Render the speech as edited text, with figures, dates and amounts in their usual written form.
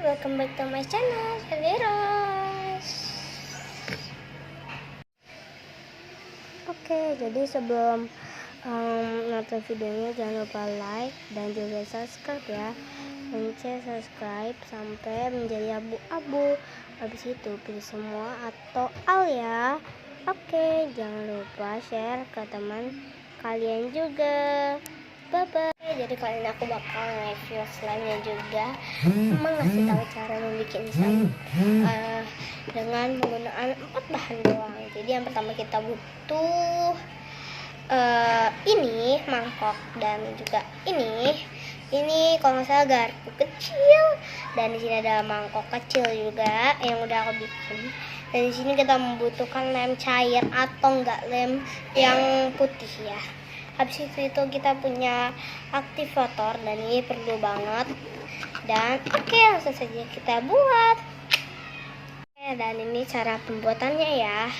welcome back to my channel, Heroes. Oke, jadi sebelum nonton videonya jangan lupa like dan juga subscribe ya. Pencet subscribe sampai menjadi abu-abu. Habis itu pilih semua atau all ya. Oke, jangan lupa share ke teman kalian juga. Bye bye. Jadi kali ini aku bakal review slime-nya juga, ngasih tahu cara membuat slime dengan menggunakan 4 bahan doang. Jadi yang pertama kita butuh ini mangkok dan juga ini kalau nggak salah garpu kecil, dan di sini ada mangkok kecil juga yang udah aku bikin. Dan di sini kita membutuhkan lem cair atau enggak lem yang putih ya. Habis itu kita punya aktivator dan ini perlu banget. Dan oke, langsung saja kita buat. Dan ini cara pembuatannya ya.